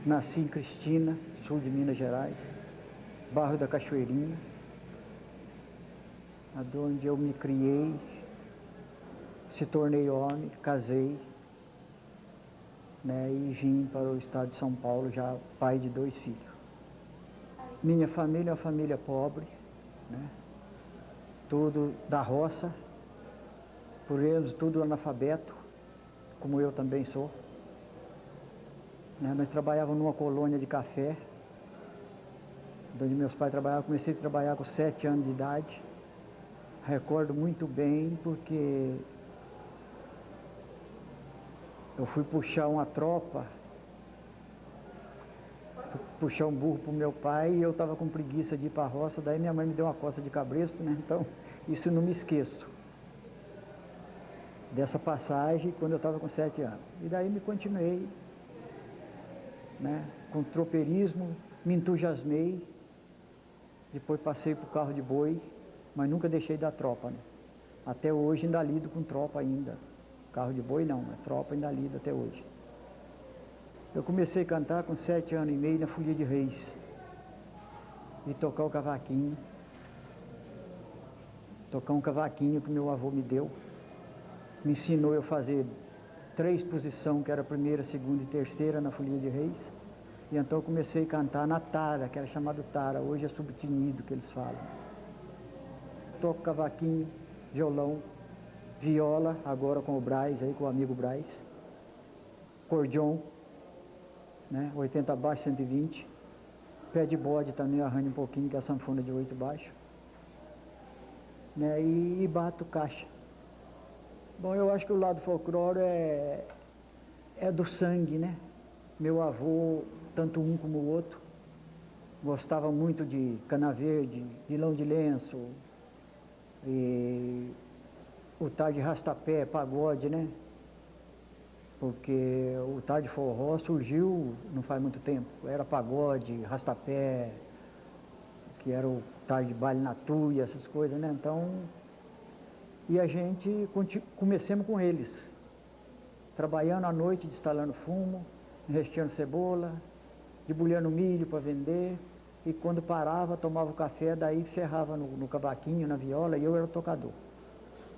Nasci em Cristina, sul de Minas Gerais, bairro da Cachoeirinha, onde eu me criei, se tornei homem, casei, né, e vim para o estado de São Paulo, já pai de 2 filhos. Minha família é uma família pobre, né, tudo da roça, por eles tudo analfabeto, como eu também sou. Né, nós trabalhávamos numa colônia de café, onde meus pais trabalhavam. Comecei a trabalhar com 7 anos de idade. Recordo muito bem porque eu fui puxar uma tropa, puxar um burro para o meu pai, e eu estava com preguiça de ir para a roça. Daí minha mãe me deu uma coça de cabresto, né? Então isso não me esqueço dessa passagem quando eu estava com 7 anos. E daí me continuei, né, com tropeirismo, me entusiasmei, depois passei para o carro de boi, mas nunca deixei da tropa, né? Até hoje ainda lido com tropa ainda. Carro de boi não, mas tropa ainda lido até hoje. Eu comecei a cantar com 7 anos e meio na Folia de Reis. E tocar o cavaquinho. Tocar um cavaquinho que meu avô me deu. Me ensinou a fazer 3 posições, que era a primeira, segunda e terceira na Folia de Reis. E então eu comecei a cantar na tara, que era chamado tara, hoje é subtinido que eles falam. Toco cavaquinho, violão, viola, agora com o Braz, aí, com o amigo Braz. Cordion, né, 80 baixo, 120. Pé de bode também arranho um pouquinho, que é a sanfona de 8 baixo. Né, e bato caixa. Bom, eu acho que o lado folclore é do sangue, né? Meu avô, tanto um como o outro, gostava muito de Cana Verde, Vilão de Lenço, e o tal de rastapé, pagode, né? Porque o tal de forró surgiu não faz muito tempo. Era pagode, rastapé, que era o tal de baile na tuia, essas coisas, né? Então, e a gente comecemos com eles, trabalhando à noite, destalando fumo, recheando cebola, debulhando milho para vender, e quando parava, tomava o café, daí ferrava no cavaquinho, na viola, e eu era o tocador.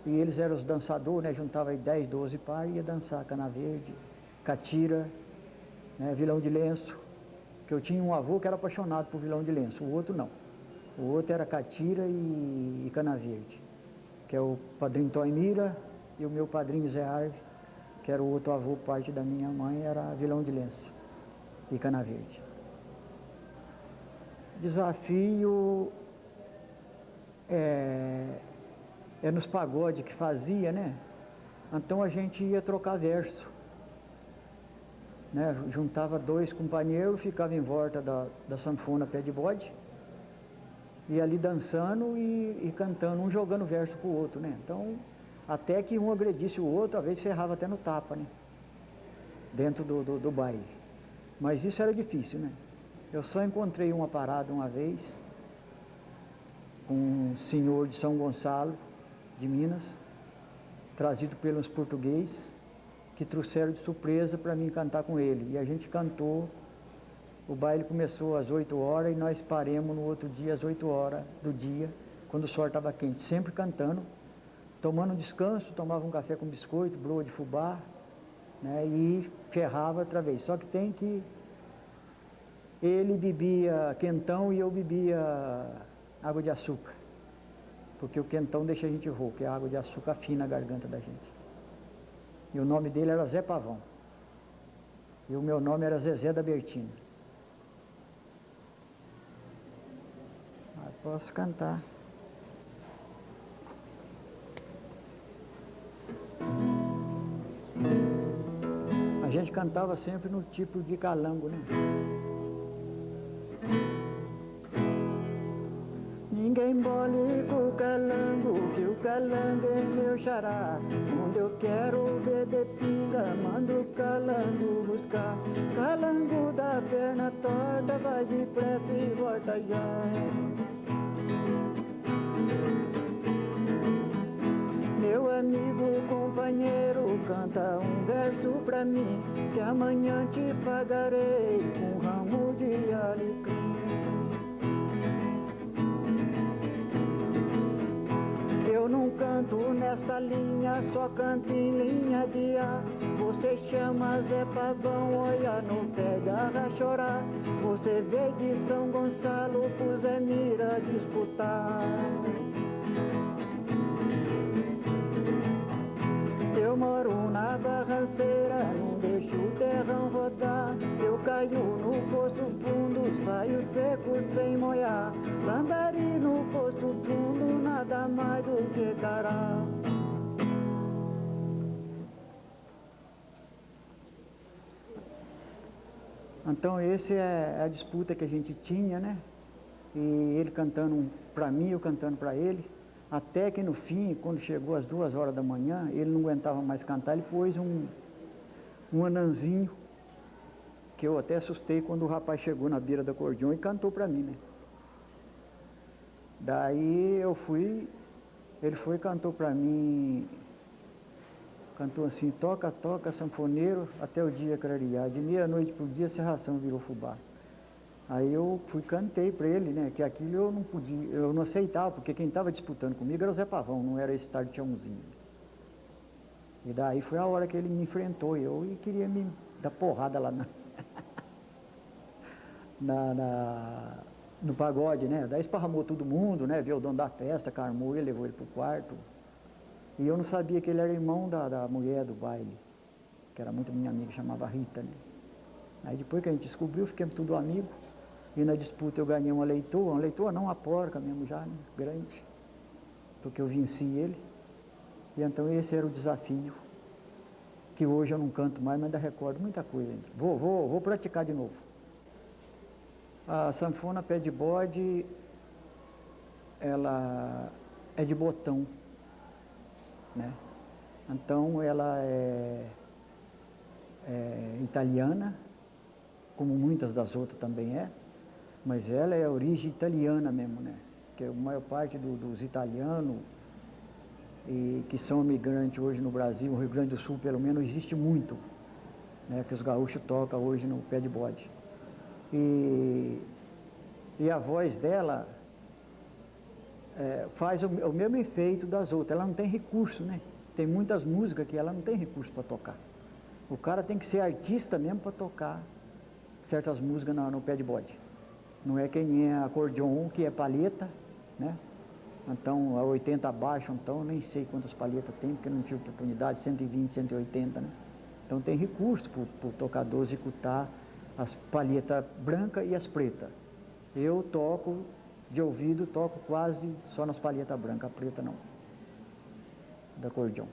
E eles eram os dançadores, né? Juntava aí 10, 12 par e ia dançar Cana Verde, catira, né? Vilão de Lenço, que eu tinha um avô que era apaixonado por Vilão de Lenço, o outro não. O outro era catira e Cana Verde, que é o padrinho Toimira, e o meu padrinho Zé Arve, que era o outro avô, parte da minha mãe, era Vilão de Lenço e Cana Verde. Desafio é nos pagodes que fazia, né? Então a gente ia trocar verso, né? Juntava 2 companheiros, ficava em volta da sanfona pé de bode, e ali dançando e cantando, um jogando verso pro outro, né? Então, até que um agredisse o outro, às vezes ferrava até no tapa, né? Dentro do baile. Mas isso era difícil, né? Eu só encontrei uma parada uma vez, um senhor de São Gonçalo, de Minas, trazido pelos portugueses, que trouxeram de surpresa para mim cantar com ele. E a gente cantou, o baile começou às 8 horas e nós paremos no outro dia às 8 horas do dia, quando o sol estava quente, sempre cantando, tomando um descanso, tomava um café com biscoito, broa de fubá, né, e ferrava outra vez. Só que tem que ele bebia quentão e eu bebia água de açúcar, porque o quentão deixa a gente rouco, e a água de açúcar afina a garganta da gente. E o nome dele era Zé Pavão, e o meu nome era Zezé da Bertina. Mas posso cantar. A gente cantava sempre no tipo de calango, né? Ninguém bole com o calango, que o calango é meu xará. Onde eu quero beber pinga, mando o calango buscar. Calango da perna torta, vai depressa e volta já. Meu amigo, companheiro, canta um verso pra mim, que amanhã te pagarei com esta linha só canta em linha de A. Você chama Zé Pavão, olha no pé da chorar. Você veio de São Gonçalo pro Zé Mira disputar. Eu moro na barranceira, não deixo o terrão rodar. Eu caio no poço fundo, saio seco sem molhar. Lambari no poço fundo, nada mais do que cará. Então essa é a disputa que a gente tinha, né? E ele cantando para mim, eu cantando para ele. Até que no fim, quando chegou às 2 horas da manhã, ele não aguentava mais cantar, ele pôs um anãzinho, que eu até assustei quando o rapaz chegou na beira do acordeão e cantou para mim, né? Daí eu fui, ele foi e cantou para mim, cantou assim, toca, toca, sanfoneiro, até o dia clarear, de meia-noite pro dia, serração virou fubá. Aí eu fui cantei para ele, né, que aquilo eu não podia, eu não aceitava, porque quem estava disputando comigo era o Zé Pavão, não era esse tal de Tiãozinho. E daí foi a hora que ele me enfrentou, e queria me dar porrada lá no pagode, né, daí esparramou todo mundo, né, viu o dono da festa, carmou ele, levou ele pro quarto. E eu não sabia que ele era irmão da mulher do baile, que era muito minha amiga, chamava Rita, né. Aí depois que a gente descobriu, ficamos tudo amigos. E na disputa eu ganhei uma leitoa não, uma porca mesmo já, né, grande, porque eu venci ele. E então esse era o desafio, que hoje eu não canto mais, mas ainda recordo muita coisa ainda. Vou praticar de novo. A sanfona pé de bode, ela é de botão, né? Então ela é italiana, como muitas das outras também é. Mas ela é a origem italiana mesmo, né? Que a maior parte dos italianos e que são imigrantes hoje no Brasil, no Rio Grande do Sul pelo menos, existe muito, né? Que os gaúchos tocam hoje no pé de bode. E a voz dela faz o mesmo efeito das outras, ela não tem recurso, né? Tem muitas músicas que ela não tem recurso para tocar. O cara tem que ser artista mesmo para tocar certas músicas no pé de bode. Não é que nem acordeon, que é palheta, né? Então, a 80 abaixo, então, nem sei quantas palhetas tem, porque não tive oportunidade, 120, 180, né? Então, tem recurso para o tocador executar as palhetas brancas e as pretas. Eu toco, de ouvido, toco quase só nas palhetas brancas, a preta não, da acordeon.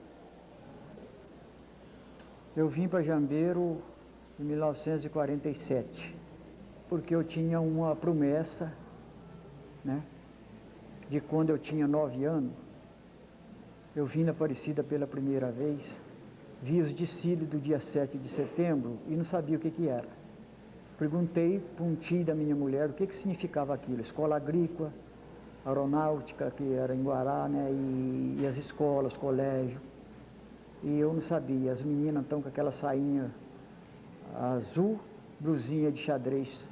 Eu vim para Jambeiro em 1947. Porque eu tinha uma promessa, né, de quando eu tinha 9 anos, eu vim na Aparecida pela primeira vez, vi os desfiles do dia 7 de setembro e não sabia o que era. Perguntei para um tio da minha mulher o que significava aquilo, escola agrícola, aeronáutica, que era em Guará, né, e as escolas, colégio, e eu não sabia. As meninas estão com aquela sainha azul, blusinha de xadrez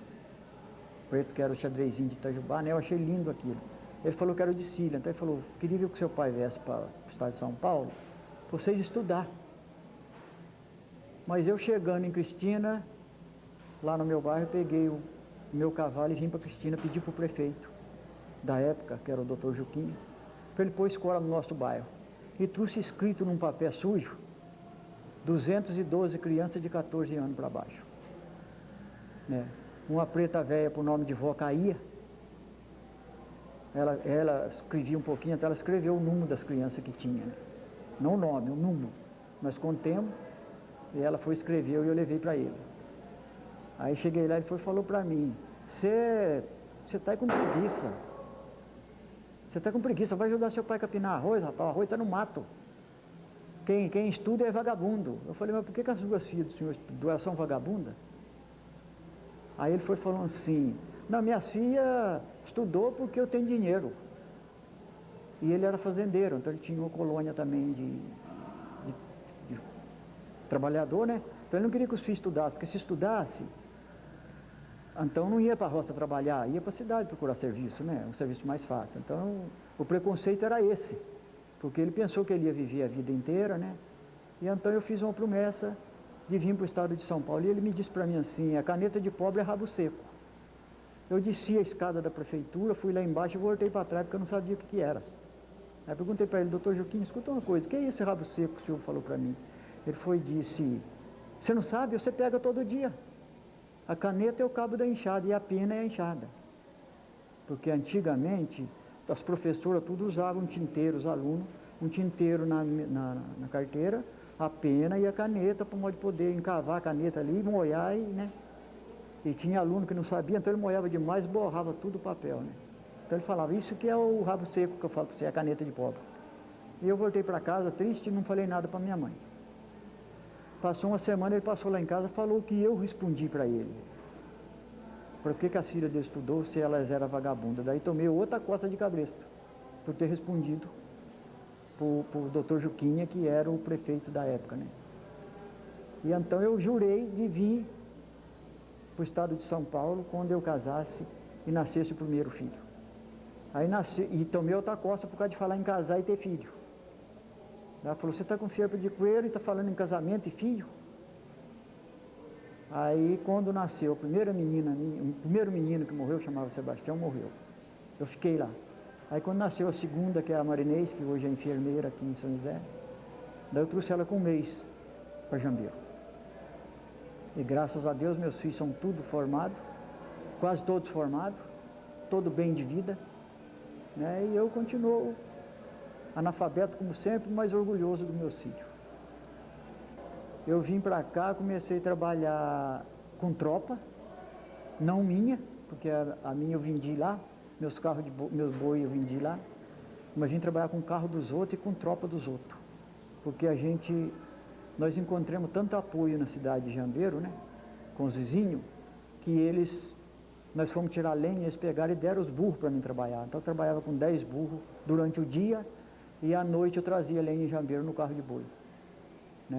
preto, que era o xadrezinho de Itajubá, né? Eu achei lindo aquilo. Ele falou que era o de Cília, então ele falou, queria que o seu pai viesse para o estado de São Paulo, para vocês estudar. Mas eu chegando em Cristina, lá no meu bairro, peguei o meu cavalo e vim para Cristina, pedi para o prefeito da época, que era o doutor Juquinha, para ele pôr escola no nosso bairro. E trouxe escrito num papel sujo, 212 crianças de 14 anos para baixo, né? Uma preta velha por nome de Vó Caía, ela escrevia um pouquinho, até ela escreveu o número das crianças que tinha, né? Não o nome, o número. Nós contemos, e ela foi escrever e eu levei para ele. Aí cheguei lá e ele falou para mim, você está com preguiça. Você está com preguiça, vai ajudar seu pai a capinar arroz, rapaz, o arroz está no mato. Quem estuda é vagabundo. Eu falei, mas por que as duas filhas do senhor estudou, elas são vagabundas? Aí ele foi falando assim, não, minha filha estudou porque eu tenho dinheiro. E ele era fazendeiro, então ele tinha uma colônia também de trabalhador, né? Então ele não queria que os filhos estudassem, porque se estudasse, então não ia para a roça trabalhar, ia para a cidade procurar serviço, né? Um serviço mais fácil. Então o preconceito era esse. porque ele pensou que ele ia viver a vida inteira, né? E então eu fiz uma promessa de vir para o estado de São Paulo. E ele me disse para mim assim: a caneta de pobre é rabo seco. Eu desci a escada da prefeitura, fui lá embaixo e voltei para trás porque eu não sabia o que era. Aí perguntei para ele: doutor Joaquim, escuta uma coisa, o que é esse rabo seco que o senhor falou para mim? Ele foi e disse: você não sabe? Você pega todo dia. A caneta é o cabo da enxada e a pena é a enxada. Porque antigamente as professoras tudo usavam tinteiro, os alunos, um tinteiro na carteira, a pena e a caneta, para poder encavar a caneta ali, molhar, né? E tinha aluno que não sabia, então ele molhava demais, borrava tudo o papel, né? Então ele falava: isso que é o rabo seco que eu falo para você, é a caneta de pobre. E eu voltei para casa triste e não falei nada para minha mãe. Passou uma semana, ele passou lá em casa e falou que eu respondi para ele. Por que a filha dele estudou se elas eram vagabundas? Daí tomei outra coça de cabresto, por ter respondido para o doutor Juquinha, que era o prefeito da época, né? E então eu jurei de vir para o estado de São Paulo quando eu casasse e nascesse o primeiro filho. Aí nasci, e tomei outra coça por causa de falar em casar e ter filho. Ela falou: você está com febre de coelho e está falando em casamento e filho? Aí quando nasceu a primeira menina, o primeiro menino que morreu, chamava Sebastião, morreu. Eu fiquei lá. Aí quando nasceu a segunda, que é a Marinês, que hoje é enfermeira aqui em São José, daí eu trouxe ela com um mês para Jambeiro. E graças a Deus meus filhos são tudo formados, quase todos formados, todo bem de vida, né? E eu continuo analfabeto como sempre, mas orgulhoso dos meus filhos. Eu vim para cá, comecei a trabalhar com tropa, não minha, porque a minha eu vendi lá, meus boi eu vendi lá, mas vim trabalhar com o carro dos outros e com tropa dos outros, porque nós encontramos tanto apoio na cidade de Jambeiro, né, com os vizinhos, que nós fomos tirar lenha, eles pegaram e deram os burros para mim trabalhar. Então eu trabalhava com 10 burros durante o dia e à noite eu trazia lenha em Jambeiro no carro de boi.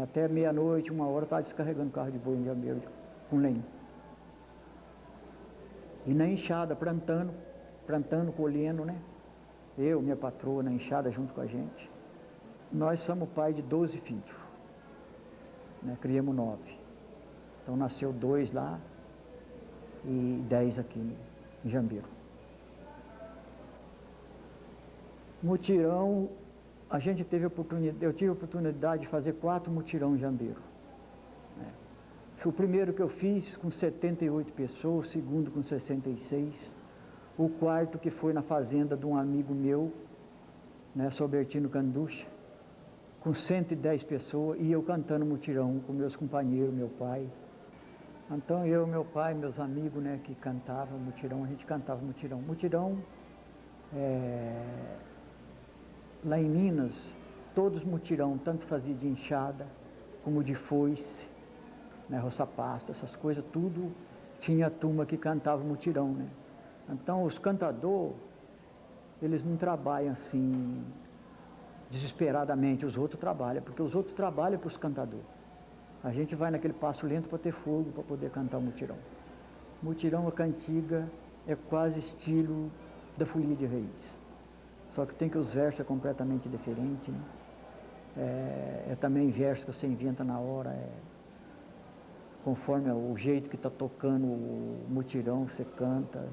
Até meia-noite, 1 hora, eu estava descarregando o carro de boi em Jambeiro com lenha. E na enxada, plantando, colhendo, né? Eu, minha patroa, na enxada junto com a gente. Nós somos pai de 12 filhos, né? Criamos 9. Então nasceu 2 lá e 10 aqui em Jambeiro. Mutirão, eu tive a oportunidade de fazer 4 mutirão em Jambeiro. O primeiro que eu fiz com 78 pessoas, o segundo com 66, o quarto que foi na fazenda de um amigo meu, né, Sobertino Canducha, com 110 pessoas, e eu cantando mutirão com meus companheiros, meu pai. Então eu, meu pai, meus amigos, né, que cantavam mutirão, a gente cantava mutirão. Mutirão, lá em Minas, todos mutirão, tanto fazia de enxada, como de foice, né, roça-pasto, essas coisas, tudo tinha a turma que cantava mutirão, né? Então os cantadores, eles não trabalham assim, desesperadamente, os outros trabalham, porque os outros trabalham para os cantadores. A gente vai naquele passo lento para ter fogo, para poder cantar o mutirão. Mutirão, a cantiga, é quase estilo da folia de reis. Só que tem que os versos é completamente diferente, né? É também verso que você inventa na hora, conforme o jeito que está tocando o mutirão, você canta.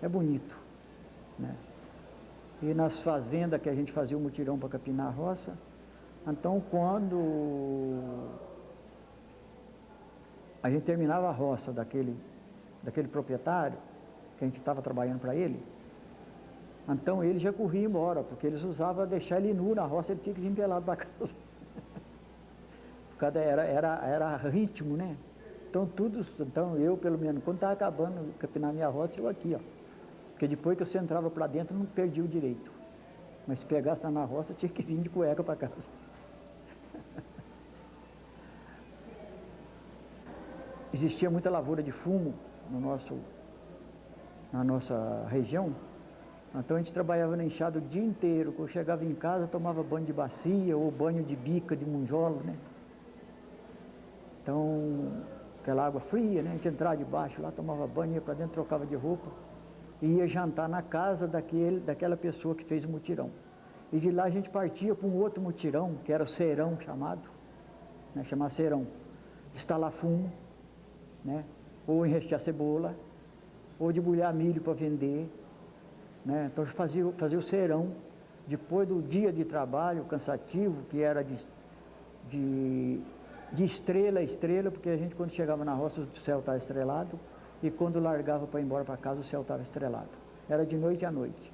É bonito, né? E nas fazendas que a gente fazia o mutirão para capinar a roça, então quando a gente terminava a roça daquele proprietário, que a gente estava trabalhando para ele, então ele já corria embora, porque eles usavam deixar ele nu na roça, ele tinha que vir pelado para casa. Era ritmo, né? Então eu, pelo menos, quando estava acabando de capinar minha roça, eu aqui, ó. Porque depois que você entrava para dentro, não perdia o direito. Mas se pegasse na roça, tinha que vir de cueca para casa. Existia muita lavoura de fumo na nossa região. Então a gente trabalhava na enxada o dia inteiro. Quando eu chegava em casa, tomava banho de bacia ou banho de bica, de monjolo, né? Então, aquela água fria, né? A gente entrava debaixo lá, tomava banho, ia para dentro, trocava de roupa e ia jantar na casa daquela pessoa que fez o mutirão. E de lá a gente partia para um outro mutirão, que era o serão chamado, né, chamado serão, de estalar fumo, né, ou enrestear cebola, ou de bulhar milho para vender, né. Então fazia o serão, depois do dia de trabalho cansativo, que era de estrela a estrela, porque a gente quando chegava na roça o céu estava estrelado, e quando largava para ir embora para casa o céu estava estrelado. Era de noite a noite.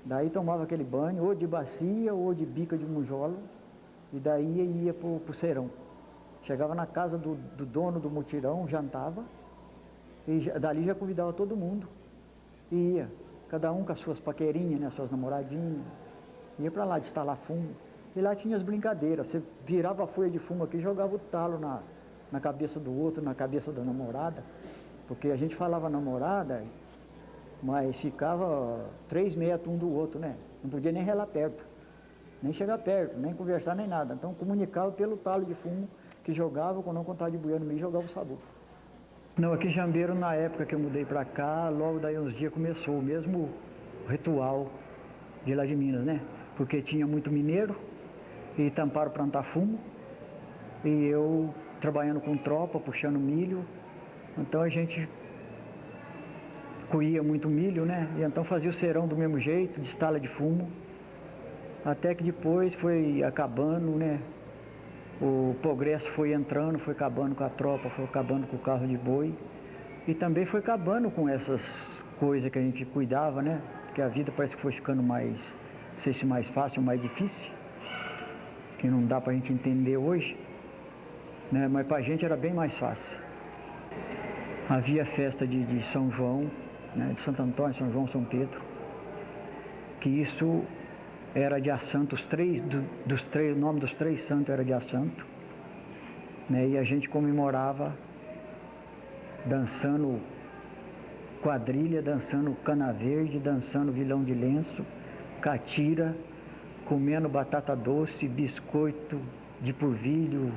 Daí tomava aquele banho, ou de bacia, ou de bica de monjolo, e daí ia para o serão. Chegava na casa do dono do mutirão, jantava, e dali já convidava todo mundo. E ia, cada um com as suas paquerinhas, né, as suas namoradinhas. Ia para lá de estalar fumo. E lá tinha as brincadeiras. Você virava a folha de fumo aqui e jogava o talo na cabeça do outro, na cabeça da namorada. Porque a gente falava namorada, mas ficava 3 metros um do outro, né? Não podia nem relar perto, nem chegar perto, nem conversar, nem nada. Então comunicava pelo talo de fumo que jogava, quando não contava de buiar no meio, jogava o sabor. Não, aqui em Jambeiro, na época que eu mudei para cá, logo daí uns dias começou o mesmo ritual de lá de Minas, né? Porque tinha muito mineiro e tamparam plantar fumo, e eu trabalhando com tropa, puxando milho, então a gente coía muito milho, né? E então fazia o serão do mesmo jeito, de estala de fumo, até que depois foi acabando, né? O progresso foi entrando, foi acabando com a tropa, foi acabando com o carro de boi, e também foi acabando com essas coisas que a gente cuidava, né? Porque a vida parece que foi ficando mais, não sei se mais fácil ou mais difícil, que não dá pra gente entender hoje, né? Mas pra gente era bem mais fácil. Havia festa de São João, né? De Santo Antônio, São João, São Pedro, que isso era dia santo, o nome dos 3 santos era dia santo, né? E a gente comemorava dançando quadrilha, dançando cana verde, dançando vilão de lenço, catira, comendo batata doce, biscoito de polvilho,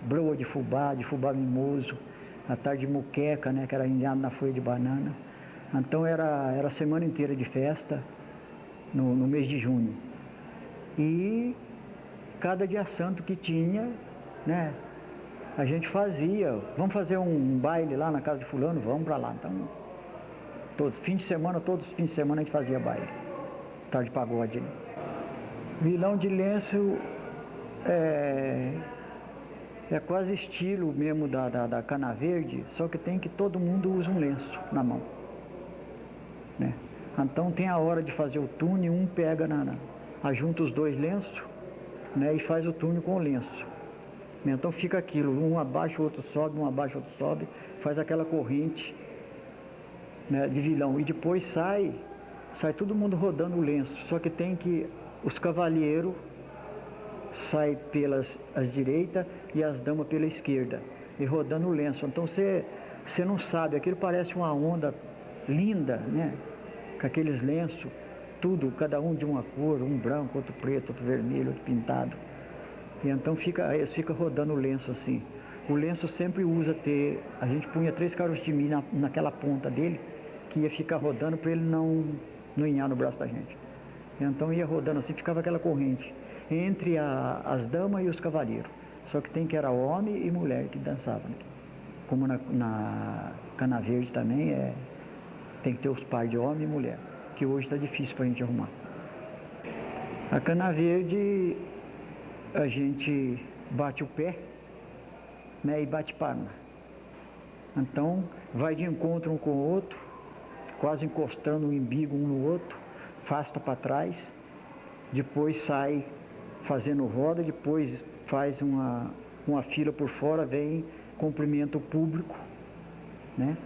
broa de fubá mimoso, à tarde muqueca, né, que era enviado na folha de banana. Então era a semana inteira de festa no mês de junho. E cada dia santo que tinha, né, a gente fazia, vamos fazer um baile lá na casa de fulano, vamos para lá. Então, todos os fins de semana a gente fazia baile, tarde de pagode. Vilão de lenço é quase estilo mesmo da cana verde, só que tem que todo mundo usa um lenço na mão, né? Então tem a hora de fazer o túnel, um pega ajunta os 2 lenços, né, e faz o túnel com o lenço. Então fica aquilo, um abaixa, o outro sobe, um abaixa, o outro sobe, faz aquela corrente, né, de vilão. E depois sai todo mundo rodando o lenço, só que tem que os cavalheiros saem pelas direitas e as damas pela esquerda, e rodando o lenço. Então você não sabe, aquilo parece uma onda linda, né, com aqueles lenços, tudo, cada um de uma cor, um branco, outro preto, outro vermelho, outro pintado. E então fica rodando o lenço assim. O lenço sempre a gente punha 3 caroços de milho naquela ponta dele, que ia ficar rodando para ele não inhar no braço da gente. E então ia rodando assim, ficava aquela corrente entre as damas e os cavaleiros. Só que tem que era homem e mulher que dançavam, né? Como na cana verde também tem que ter os pais de homem e mulher, que hoje está difícil para a gente arrumar. A cana verde a gente bate o pé, né, e bate palma. Então vai de encontro um com o outro, quase encostando o umbigo um no outro, afasta para trás, depois sai fazendo roda, depois faz uma fila por fora, vem, cumprimenta o público, né,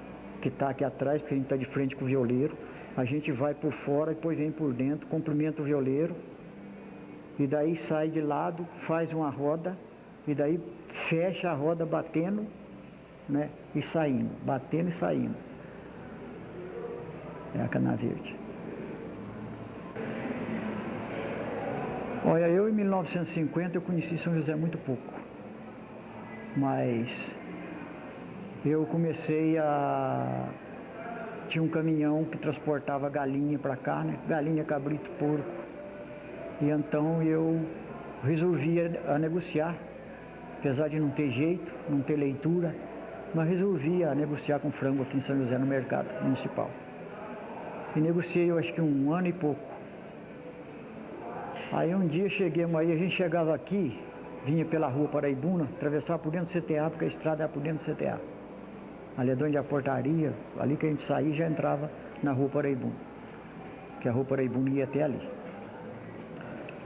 que está aqui atrás, porque a gente está de frente com o violeiro. A gente vai por fora, depois vem por dentro, cumprimenta o violeiro, e daí sai de lado, faz uma roda, e daí fecha a roda batendo, né, e saindo, batendo e saindo. É a cana verde. Olha, eu em 1950 eu conheci São José muito pouco, mas eu tinha um caminhão que transportava galinha para cá, né, galinha, cabrito, porco. E então eu resolvi a negociar, apesar de não ter jeito, não ter leitura, mas resolvi a negociar com frango aqui em São José, no mercado municipal. E negociei, eu acho que 1 ano e pouco. Aí um dia chegamos aí, a gente chegava aqui, vinha pela rua Paraibuna, atravessava por dentro do CTA, porque a estrada era por dentro do CTA. Ali é onde a portaria, ali que a gente saía já entrava na rua Paraibuna, que a rua Paraibuna ia até ali.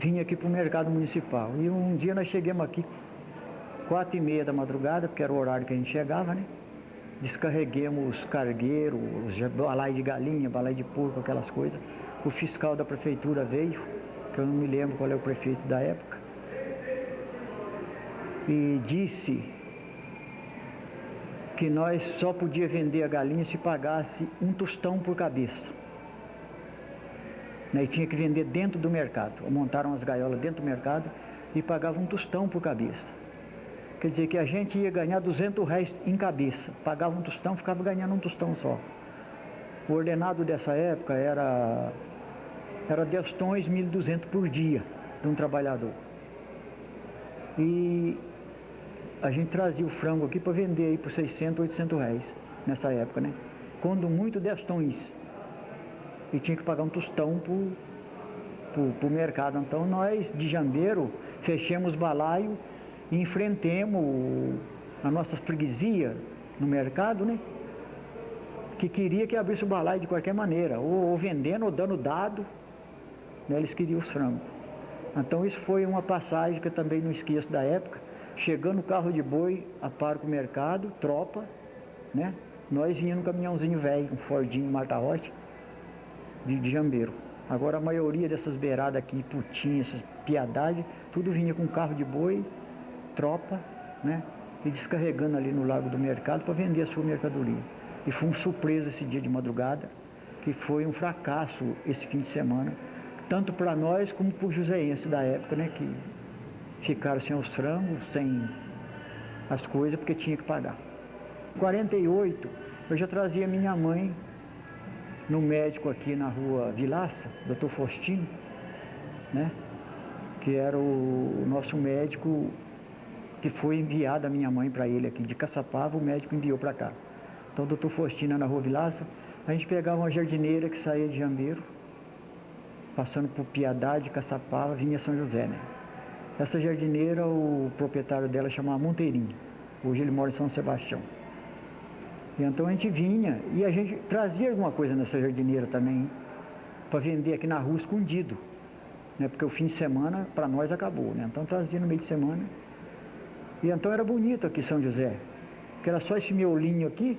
Vinha aqui para o mercado municipal. E um dia nós chegamos aqui 4h30 da madrugada, porque era o horário que a gente chegava, né? Descarreguemos os cargueiros, os balai de galinha, balai de porco, aquelas coisas. O fiscal da prefeitura veio, que eu não me lembro qual é o prefeito da época, e disse que nós só podia vender a galinha se pagasse 1 tostão por cabeça. E tinha que vender dentro do mercado. Montaram as gaiolas dentro do mercado e pagavam 1 tostão por cabeça. Quer dizer que a gente ia ganhar R$200 em cabeça. Pagava 1 tostão, ficava ganhando 1 tostão só. O ordenado dessa época era 10 tons, 1.200 por dia de um trabalhador. E a gente trazia o frango aqui para vender aí por R$600, R$800 nessa época, né? Quando muito 10 tons. E tinha que pagar 1 tostão pro mercado. Então nós, de Jambeiro, fechamos balaio e enfrentemos a nossa freguesia no mercado, né? Que queria que abrisse o balaio de qualquer maneira, ou vendendo ou dando dado, né? Eles queriam os frangos. Então isso foi uma passagem que eu também não esqueço da época. Chegando o carro de boi, a par com o mercado, tropa, né? Nós vinha no caminhãozinho velho, um Fordinho Marta Rocha, de Jambeiro. Agora a maioria dessas beiradas aqui, Putinha, essas piedades, tudo vinha com carro de boi, tropa, né? E descarregando ali no Largo do Mercado para vender a sua mercadoria. E foi uma surpresa esse dia de madrugada, que foi um fracasso esse fim de semana, tanto para nós como para os joseenses da época, né? Que ficaram sem os frangos, sem as coisas, porque tinha que pagar. Em 48, eu já trazia minha mãe no médico aqui na rua Vilaça, Dr. Faustino, né? Que era o nosso médico que foi enviado a minha mãe para ele aqui de Caçapava, o médico enviou para cá. Então, o Dr. Faustino na rua Vilaça, a gente pegava uma jardineira que saía de Jambeiro, passando por Piedade, Caçapava, vinha São José, né? Essa jardineira, o proprietário dela chamava Monteirinho. Hoje ele mora em São Sebastião. E então a gente vinha e a gente trazia alguma coisa nessa jardineira também, para vender aqui na rua escondido, né? Porque o fim de semana para nós acabou, né? Então trazia no meio de semana. E então era bonito aqui São José, porque era só esse miolinho aqui,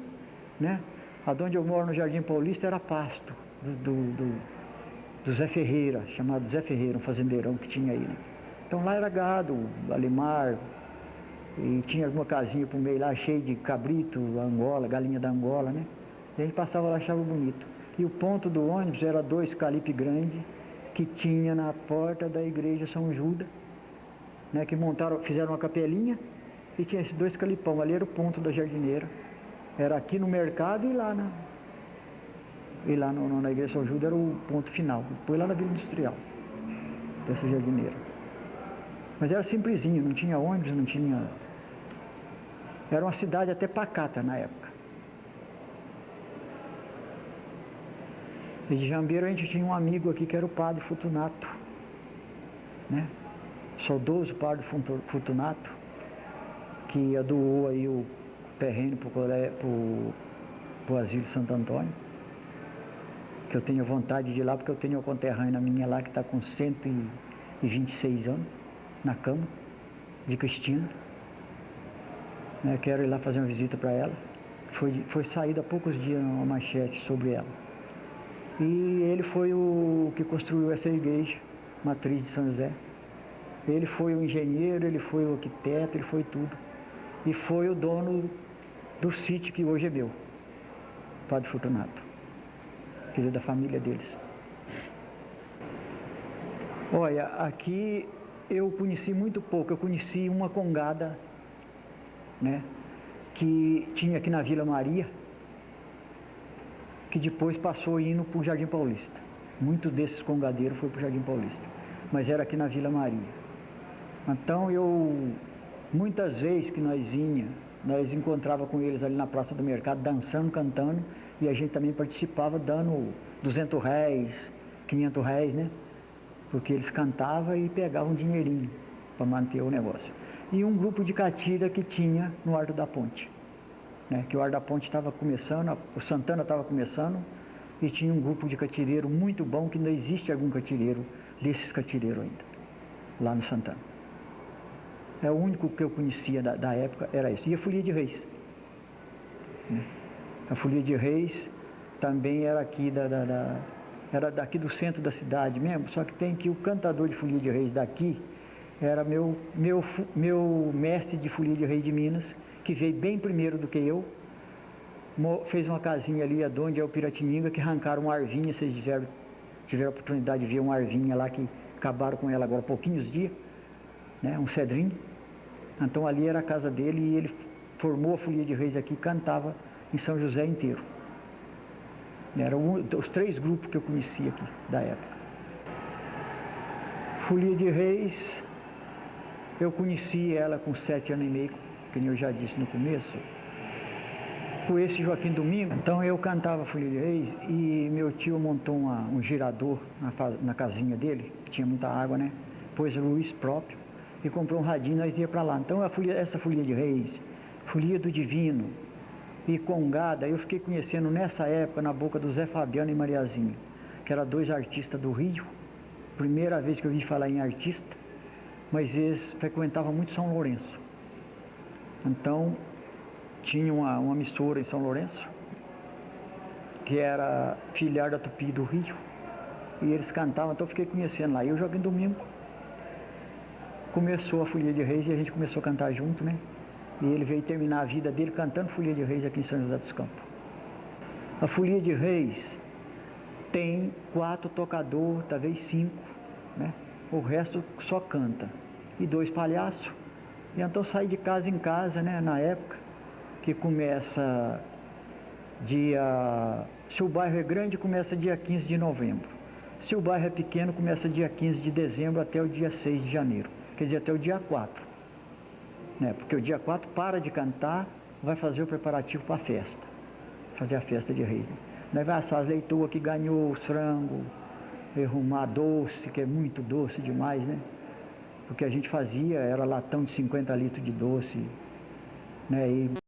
né? Aonde eu moro no Jardim Paulista era pasto do Zé Ferreira, chamado Zé Ferreira, um fazendeirão que tinha aí, né? Então lá era gado, alimar, e tinha alguma casinha por meio lá cheia de cabrito, Angola, galinha da Angola, né? E a gente passava lá, achava bonito. E o ponto do ônibus era 2 calipe grandes que tinha na porta da igreja São Judas, né? Que fizeram uma capelinha e tinha esses 2 calipão. Ali era o ponto da jardineira. Era aqui no mercado e lá na igreja São Judas era o ponto final. Depois lá na Vila Industrial, dessa jardineira. Mas era simplesinho, não tinha ônibus, não tinha... Era uma cidade até pacata na época. E de Jambeiro a gente tinha um amigo aqui que era o Padre Fortunato, né? Saudoso Padre Fortunato, que doou aí o terreno pro Asilo Santo Antônio, que eu tenho vontade de ir lá, porque eu tenho uma conterrânea minha lá que está com 126 anos, na cama, de Cristina. Quero ir lá fazer uma visita para ela. Foi saído há poucos dias uma manchete sobre ela. E ele foi o que construiu essa igreja, matriz de São José. Ele foi o engenheiro, ele foi o arquiteto, ele foi tudo. E foi o dono do sítio que hoje é meu, Padre Fortunato, quer dizer, da família deles. Olha, aqui eu conheci muito pouco, eu conheci uma congada, né, que tinha aqui na Vila Maria, que depois passou indo para o Jardim Paulista. Muitos desses congadeiros foi para o Jardim Paulista. mas era aqui na Vila Maria. Então muitas vezes que nós encontrava com eles ali na Praça do Mercado, dançando, cantando, e a gente também participava dando R$200, R$500, né? Porque eles cantavam e pegavam um dinheirinho para manter o negócio. E um grupo de catira que tinha no Alto da Ponte, né? Que o Alto da Ponte estava começando, o Santana estava começando, e tinha um grupo de catireiro muito bom, que não existe algum catireiro desses catireiros ainda, lá no Santana. É o único que eu conhecia da época, era isso. E a Folia de Reis, né? A Folia de Reis também era aqui era daqui do centro da cidade mesmo, só que tem que o cantador de Folia de Reis daqui era meu mestre de Folia de Reis de Minas, que veio bem primeiro do que eu, fez uma casinha ali onde é o Piratininga, que arrancaram uma arvinha, vocês tiveram a oportunidade de ver uma arvinha lá, que acabaram com ela agora há pouquinhos dias, né? Um cedrinho. Então ali era a casa dele e ele formou a Folia de Reis aqui e cantava em São José inteiro. Eram os 3 grupos que eu conhecia aqui da época. Folia de Reis, eu conheci ela com 7 anos e meio, como eu já disse no começo, com esse Joaquim Domingo. Então eu cantava Folia de Reis e meu tio montou um girador na casinha dele, que tinha muita água, né? Pôs luz próprio e comprou um radinho, nós ia para lá. Então essa Folia de Reis, Folia do Divino e Congada, eu fiquei conhecendo nessa época na boca do Zé Fabiano e Mariazinha, que eram 2 artistas do Rio. Primeira vez que eu vi falar em artista, mas eles frequentavam muito São Lourenço. Então tinha uma emissora em São Lourenço, que era filiar da Tupi do Rio, e eles cantavam, então eu fiquei conhecendo lá. E o Joaquim Domingo começou a Folia de Reis e a gente começou a cantar junto, né? E ele veio terminar a vida dele cantando Folia de Reis aqui em São José dos Campos. A Folia de Reis tem 4 tocadores, talvez 5, né? O resto só canta. E 2 palhaços. E então sai de casa em casa, né? Na época, que começa se o bairro é grande, começa dia 15 de novembro. Se o bairro é pequeno, começa dia 15 de dezembro até o dia 6 de janeiro. Quer dizer, até o dia 4, né? Porque o dia 4 para de cantar, vai fazer o preparativo para a festa, fazer a festa de Reis. Nós vai assar as leitoas que ganhou, os frangos, arrumar doce, que é muito doce demais, né? Porque a gente fazia, era latão de 50 litros de doce, né? E